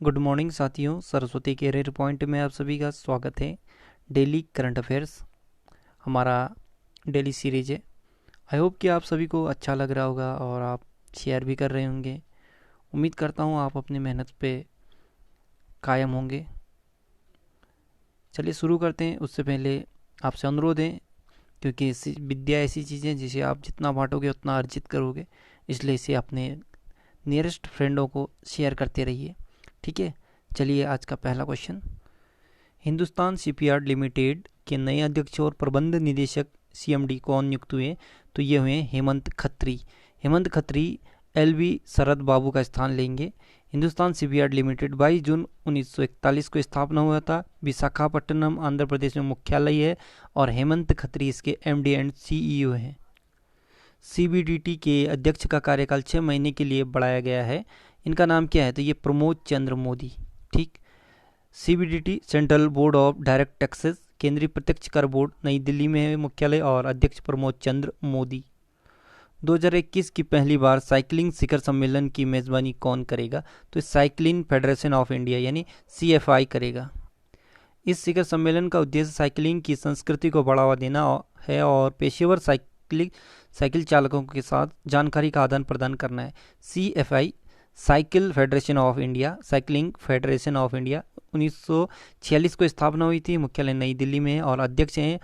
Good morning साथियों, Saraswati career point में आप सभी का स्वागत है। डेली करंट अफेयर्स हमारा डेली सीरीज है। आई होप कि आप सभी को अच्छा लग रहा होगा और आप शेयर भी कर रहे होंगे। उम्मीद करता हूँ आप अपनी मेहनत पे कायम होंगे। चलिए शुरू करते हैं। उससे पहले आपसे अनुरोध है, क्योंकि विद्या ऐसी चीज़ है जिसे आप जितना बांटोगे उतना अर्जित करोगे, इसलिए इसे अपने नियरेस्ट फ्रेंडों को शेयर करते रहिए। ठीक है, चलिए आज का पहला क्वेश्चन। हिंदुस्तान शिपयार्ड लिमिटेड के नए अध्यक्ष और प्रबंध निदेशक सीएमडी कौन नियुक्त हुए? तो ये हुए हेमंत खत्री। हेमंत खत्री एलवी शरद बाबू का स्थान लेंगे। हिंदुस्तान शिपयार्ड लिमिटेड 22 जून 1941 को स्थापना हुआ था। विशाखापट्टनम आंध्र प्रदेश में मुख्यालय है और हेमंत खत्री इसके एमडी एंड सीईओ हैं। सीबीडीटी के अध्यक्ष का कार्यकाल 6 महीने के लिए बढ़ाया गया है। इनका नाम क्या है? तो ये प्रमोद चंद्र मोदी। ठीक। CBDT central board of direct taxes, केंद्रीय प्रत्यक्ष कर बोर्ड, नई दिल्ली में है मुख्यालय और अध्यक्ष प्रमोद चंद्र मोदी। 2021 की पहली बार साइकिलिंग शिखर सम्मेलन की मेजबानी कौन करेगा? तो साइकिलिंग फेडरेशन ऑफ इंडिया यानी सीएफआई करेगा। इस शिखर सम्मेलन का उद्देश्य साइकिलिंग की संस्कृति को बढ़ावा देना है और पेशेवर साइकिल चालकों के साथ जानकारी का आदान प्रदान करना है। CFI cycle federation of India, cycling federation of India 1946 को स्थापना हुई थी। मुख्यालय नई दिल्ली में है और अध्यक्ष हैं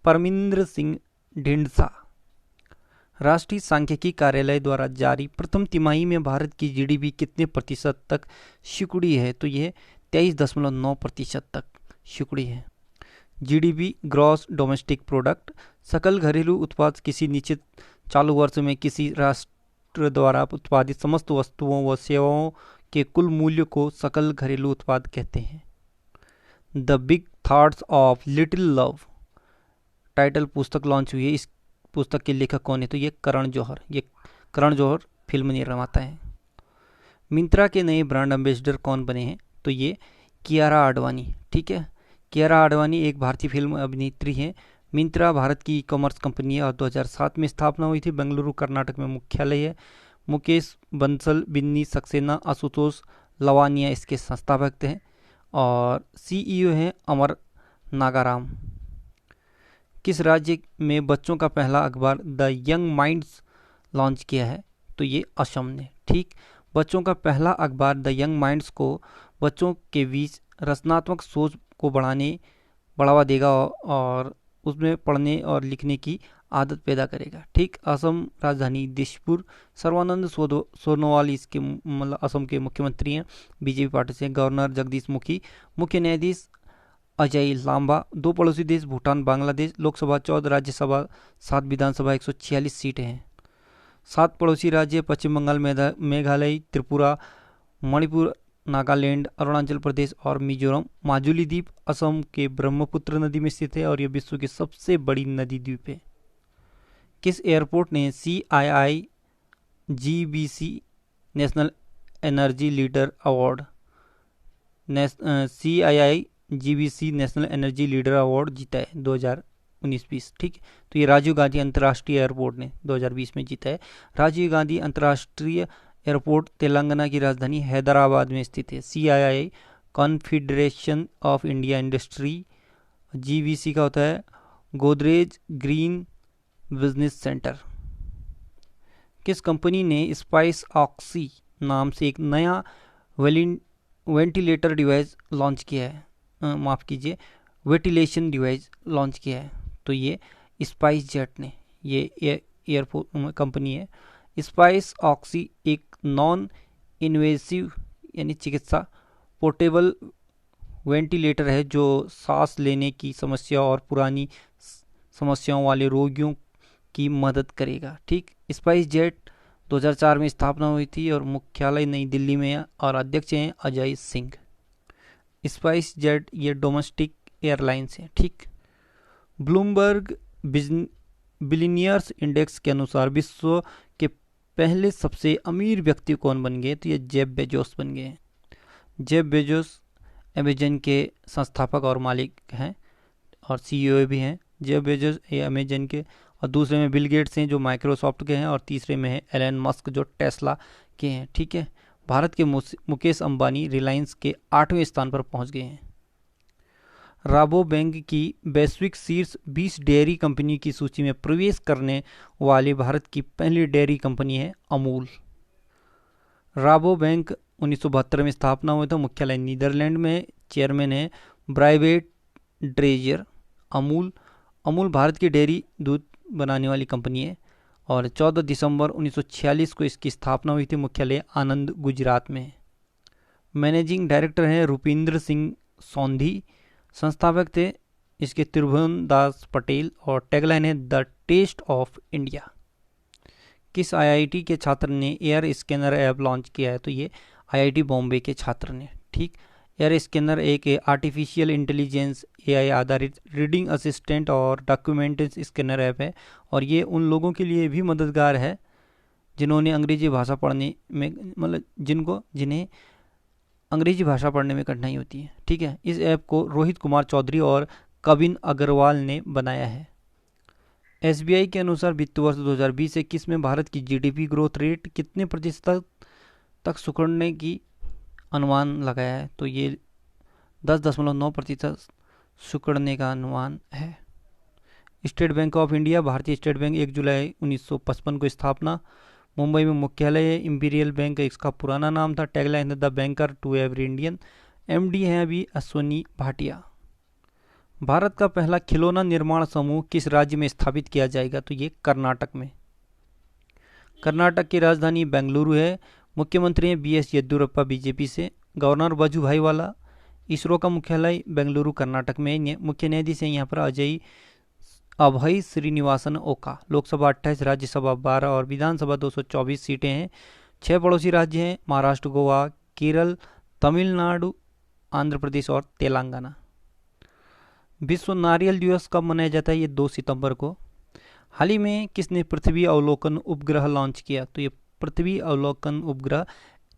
परमिंदर सिंह ढींढसा। राष्ट्रीय सांख्यिकी कार्यालय द्वारा जारी प्रथम तिमाही में भारत की जीडीपी कितने प्रतिशत तक सिकुड़ी है? तो यह 23.9% तक सिकुड़ी है। जीडीपी ग्रॉस डोमेस्टिक प्रोडक्ट, सकल घरेलू उत्पाद किसी निश्चित चालू वर्ष में किसी राष्ट्र द्वारा उत्पादित समस्त वस्तुओं व सेवाओं के कुल मूल्य को सकल घरेलू उत्पाद कहते हैं। The big thoughts of little love title पुस्तक लॉन्च हुई है। इस पुस्तक के लेखक कौन है? तो ये करण जौहर। ये करण जौहर फिल्म निर्माता है। मिंत्रा के नए ब्रांड एम्बेसडर कौन बने हैं? तो ये कियारा आडवाणी। ठीक है, कियारा आडवाणी एक भारतीय फिल्म अभिनेत्री हैं। मिंत्रा भारत की ई कॉमर्स कंपनी है और 2007 में स्थापना हुई थी। बेंगलुरु कर्नाटक में मुख्यालय है। मुकेश बंसल, बिन्नी सक्सेना, आशुतोष लवानिया इसके संस्थापक हैं और सीईओ हैं अमर नागाराम। किस राज्य में बच्चों का पहला अखबार द यंग माइंड्स लॉन्च किया है? तो ये असम ने। ठीक, बच्चों का पहला अखबार द यंग माइंड्स को बच्चों के बीच रचनात्मक सोच को बढ़ावा देगा और उसमें पढ़ने और लिखने की आदत पैदा करेगा। ठीक, असम राजधानी दिसपुर। सर्बानंद सोनोवाल इसके मतलब असम के मुख्यमंत्री हैं, बीजेपी पार्टी से। गवर्नर जगदीश मुखी। मुख्य न्यायाधीश अजय लांबा। 2 पड़ोसी देश भूटान बांग्लादेश। लोकसभा 14, राज्यसभा 7, विधानसभा 146 सीटें हैं। 7 पड़ोसी राज्य पश्चिम बंगाल, मेघालय, त्रिपुरा, मणिपुर, नागालैंड, अरुणाचल प्रदेश और मिजोरम। माजुली द्वीप असम के ब्रह्मपुत्र नदी में स्थित है और यह विश्व की सबसे बड़ी नदी द्वीप है। किस एयरपोर्ट ने CII GBC national energy leader award CII GBC national energy leader award जीता है 2019-20? ठीक, तो ये राजीव गांधी अंतर्राष्ट्रीय एयरपोर्ट ने 2020 में जीता है। राजीव गांधी अंतर्राष्ट्रीय एयरपोर्ट तेलंगाना की राजधानी हैदराबाद में स्थित है। CII confederation of India industry, GBC का होता है गोदरेज ग्रीन बिजनेस सेंटर। किस कंपनी ने स्पाइस ऑक्सी नाम से एक नया वेंटिलेटर डिवाइस लॉन्च किया है? माफ़ कीजिए, वेंटिलेशन डिवाइस लॉन्च किया है? तो ये स्पाइस जेट ने, ये एयरपोर्ट कंपनी है। स्पाइस ऑक्सी एक नॉन इन्वेसिव यानी चिकित्सा पोर्टेबल वेंटिलेटर है जो सांस लेने की समस्या और पुरानी समस्याओं वाले रोगियों की मदद करेगा। ठीक, स्पाइस जेट 2004 में स्थापना हुई थी और मुख्यालय नई दिल्ली में है और अध्यक्ष हैं अजय सिंह। स्पाइस जेट ये डोमेस्टिक एयरलाइंस है। ठीक, ब्लूमबर्ग बिलियनियर्स इंडेक्स के अनुसार विश्व के पहले सबसे अमीर व्यक्ति कौन बन गए? तो ये जेफ बेजोस बन गए हैं। जेफ बेजोस अमेजन के संस्थापक और मालिक हैं और सीईओ भी हैं। जेफ बेजोस ये अमेजन के, और दूसरे में बिल गेट्स हैं जो माइक्रोसॉफ्ट के हैं, और तीसरे में है एलन मस्क जो टेस्ला के हैं। ठीक है, भारत के मुकेश अंबानी रिलायंस के 8वें स्थान पर पहुंच गए हैं। राबोबैंक की वैश्विक शीर्ष 20 डेयरी कंपनी की सूची में प्रवेश करने वाली भारत की पहली डेयरी कंपनी है अमूल। राबोबैंक 1972 में स्थापना हुआ था, मुख्यालय नीदरलैंड में, चेयरमैन है ब्राइवेट ड्रेजर। अमूल भारत की डेयरी दूध बनाने वाली कंपनी है और 14 दिसंबर 1946 को इसकी स्थापना हुई थी, मुख्यालय आनंद गुजरात में। मैनेजिंग डायरेक्टर हैं रुपिंदर सिंह सौंधी, संस्थापक थे इसके त्रिभुवन दास पटेल और टैगलाइन है द टेस्ट ऑफ इंडिया। किस आईआईटी के छात्र ने एयर स्कैनर ऐप लॉन्च किया है? तो ये आईआईटी बॉम्बे के छात्र ने। ठीक, एयर स्कैनर एक आर्टिफिशियल इंटेलिजेंस एआई आधारित रीडिंग असिस्टेंट और डॉक्यूमेंट स्कैनर ऐप है और ये उन लोगों के लिए भी मददगार है जिन्होंने अंग्रेजी भाषा पढ़ने में जिन्हें अंग्रेजी भाषा पढ़ने में कठिनाई होती है। ठीक है, इस ऐप को रोहित कुमार चौधरी और कविन अग्रवाल ने बनाया है। एसबीआई के अनुसार वित्त वर्ष 2020-21 में भारत की जीडीपी ग्रोथ रेट कितने प्रतिशत तक सिकुड़ने की अनुमान लगाया है? तो ये 10.9% सिकुड़ने का अनुमान है। स्टेट बैंक ऑफ इंडिया, भारतीय स्टेट बैंक 1 जुलाई 1955 को स्थापना, मुंबई में मुख्यालय है। इंपीरियल बैंक इसका पुराना नाम था। टैगलाइन है the banker to every Indian. MD हैं अभी अश्वनी भाटिया। भारत का पहला खिलौना निर्माण समूह किस राज्य में स्थापित किया जाएगा? तो ये कर्नाटक में। कर्नाटक की राजधानी बेंगलुरु है। मुख्यमंत्री हैं बीएस येदियुरप्पा बीजेपी से। गवर्नर वजुभाई वाला। इसरो का मुख्यालय बेंगलुरु कर्नाटक में। मुख्य न्यायाधीश हैं यहाँ पर अभय श्रीनिवासन ओका। लोकसभा 28, राज्यसभा 12 और विधानसभा 224 सीटें हैं। 6 पड़ोसी राज्य हैं महाराष्ट्र, गोवा, केरल, तमिलनाडु, आंध्र प्रदेश और तेलंगाना। विश्व नारियल दिवस कब मनाया जाता है? ये 2 सितंबर को। हाल ही में किसने पृथ्वी अवलोकन उपग्रह लॉन्च किया? तो ये पृथ्वी अवलोकन उपग्रह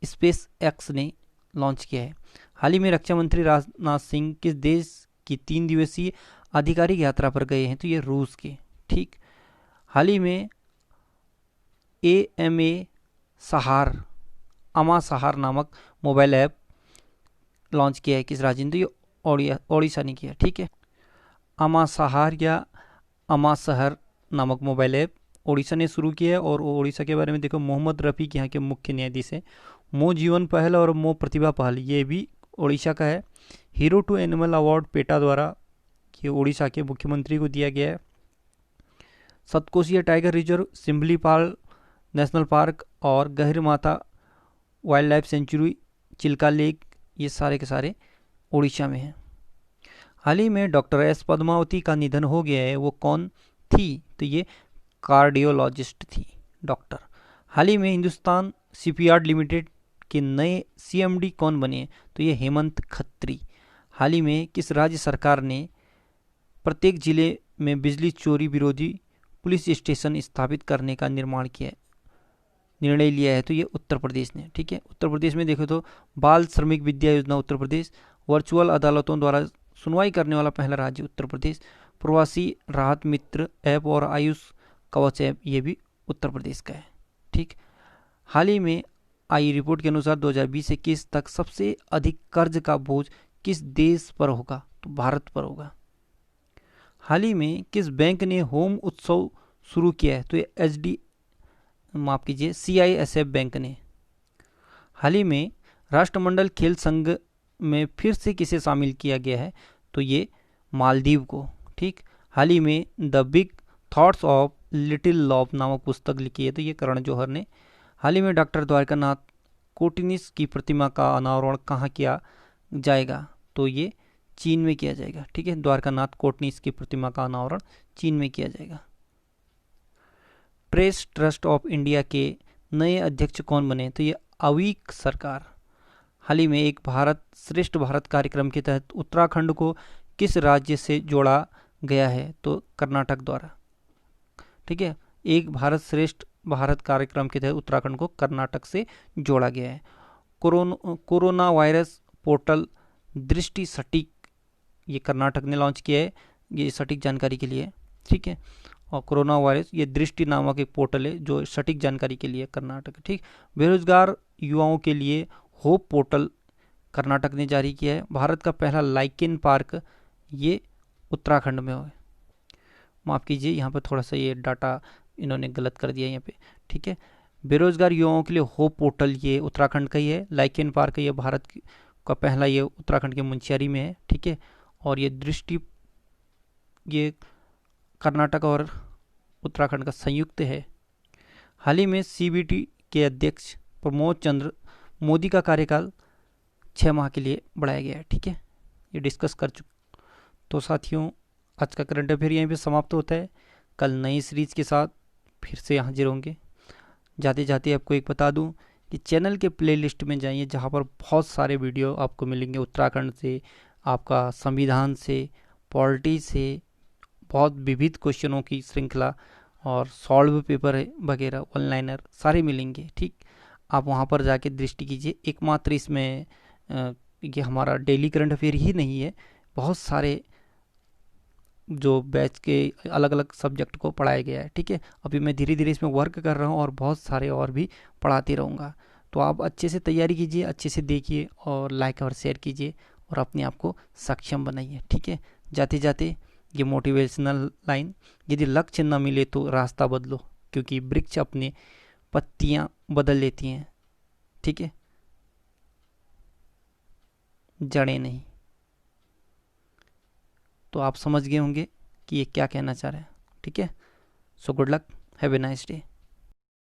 स्पेस एक्स ने लॉन्च किया है। हाल ही में रक्षा मंत्री राजनाथ सिंह किस देश की 3 दिवसीय आधिकारिक यात्रा पर गए हैं? तो ये रूस के। ठीक, हाल ही में अमा सहार नामक मोबाइल ऐप लॉन्च किया है किस राज्य ने? तो ये ओडिशा ने किया। ठीक है, अमा सहार या अमा सहर नामक मोबाइल ऐप ओडिशा ने शुरू किया है। और ओडिशा के बारे में देखो, मोहम्मद रफ़ीक यहाँ के मुख्य न्यायाधीश हैं। मो जीवन पहल और मो प्रतिभा पहल ये भी ओडिशा का है। Hero to animal award PETA द्वारा ये ओडिशा के मुख्यमंत्री को दिया गया है। Satkosia tiger reserve, Simlipal national park और Gahirmatha wild life sanctuary, Chilika lake, ये सारे के सारे ओडिशा में हैं। हाल ही में डॉक्टर एस पद्मावती का निधन हो गया है। वो कौन थी? तो ये कार्डियोलॉजिस्ट थी डॉक्टर। हाल ही में हिंदुस्तान शिपयार्ड लिमिटेड के नए सीएमडी कौन बने? तो ये हेमंत खत्री। हाल ही में किस राज्य सरकार ने प्रत्येक जिले में बिजली चोरी विरोधी पुलिस स्टेशन स्थापित करने का निर्णय लिया है? तो ये उत्तर प्रदेश ने। ठीक है, उत्तर प्रदेश में देखो तो बाल श्रमिक विद्या योजना उत्तर प्रदेश, वर्चुअल अदालतों द्वारा सुनवाई करने वाला पहला राज्य उत्तर प्रदेश, प्रवासी राहत मित्र ऐप और आयुष कवच ऐप ये भी उत्तर प्रदेश का है। ठीक, हाल ही में आई रिपोर्ट के अनुसार 2020-21 तक सबसे अधिक कर्ज का बोझ किस देश पर होगा? तो भारत पर होगा। हाल ही में किस बैंक ने होम उत्सव शुरू किया है? तो ये CISF बैंक ने। हाल ही में राष्ट्रमंडल खेल संघ में फिर से किसे शामिल किया गया है? तो ये मालदीव को। ठीक, हाल ही में the big thoughts of little love नामक पुस्तक लिखी है। तो ये करण जौहर ने। हाल ही में डॉक्टर द्वारकानाथ कोटिनिस की प्रतिमा का अनावरण कहाँ किया जाएगा? तो ये चीन में किया जाएगा। ठीक है, द्वारकानाथ कोटनिस की प्रतिमा का अनावरण चीन में किया जाएगा। प्रेस ट्रस्ट ऑफ इंडिया के नए अध्यक्ष कौन बने? तो ये अवीक सरकार। हाल ही में एक भारत श्रेष्ठ भारत कार्यक्रम के तहत उत्तराखंड को किस राज्य से जोड़ा गया है? तो कर्नाटक द्वारा। ठीक है, एक भारत श्रेष्ठ भारत कार्यक्रम के तहत उत्तराखंड को कर्नाटक से जोड़ा गया है। कोरोना वायरस पोर्टल दृष्टि सटीक ये कर्नाटक ने लॉन्च किया है, ये सटीक जानकारी के लिए। ठीक है, और कोरोना वायरस ये दृष्टि नामक एक पोर्टल है जो सटीक जानकारी के लिए कर्नाटक। ठीक, बेरोजगार युवाओं के लिए होप पोर्टल कर्नाटक ने जारी किया है। भारत का पहला लाइकेन पार्क ये उत्तराखंड में है। माफ़ कीजिए, यहाँ पर थोड़ा सा ये डाटा इन्होंने गलत कर दिया यहाँ पे, ठीक है। बेरोजगार युवाओं के लिए होप पोर्टल ये उत्तराखंड का ही है। लाइकेन पार्क ये भारत का पहला, ये उत्तराखंड के मुंशियारी में है, ठीक है। और ये दृष्टि, ये कर्नाटक और उत्तराखंड का संयुक्त है। हाल ही में सीबीटी के अध्यक्ष प्रमोद चंद्र मोदी का कार्यकाल 6 माह के लिए बढ़ाया गया है, ठीक है। ये डिस्कस कर चुके। तो साथियों, आज का करंट अफेयर यहीं पे समाप्त होता है। कल नई सीरीज के साथ फिर से हाजिर होंगे। जाते जाते आपको एक बता दूं कि चैनल के प्लेलिस्ट में जाइए, जहां पर बहुत सारे वीडियो आपको मिलेंगे उत्तराखंड से, आपका संविधान से, पॉलिटी से, बहुत विविध क्वेश्चनों की श्रृंखला और सॉल्व पेपर वगैरह वन लाइनर सारे मिलेंगे, ठीक। आप वहां पर जाके दृष्टि कीजिए। एकमात्र इसमें ये हमारा डेली करंट अफेयर ही नहीं है, बहुत सारे जो बैच के अलग अलग सब्जेक्ट को पढ़ाया गया है, ठीक है। अभी मैं धीरे धीरे इसमें वर्क कर रहा हूँ और बहुत सारे और भी पढ़ाते रहूँगा। तो आप अच्छे से तैयारी कीजिए, अच्छे से देखिए और लाइक और शेयर कीजिए और अपने आप को सक्षम बनाइए, ठीक है। जाते जाते ये मोटिवेशनल लाइन, यदि लक्ष्य न मिले तो रास्ता बदलो, क्योंकि वृक्ष अपने पत्तियाँ बदल लेती हैं, ठीक है, जड़ें नहीं। तो आप समझ गए होंगे कि ये क्या कहना चाह रहे हैं, ठीक है। So good luck, have a nice day.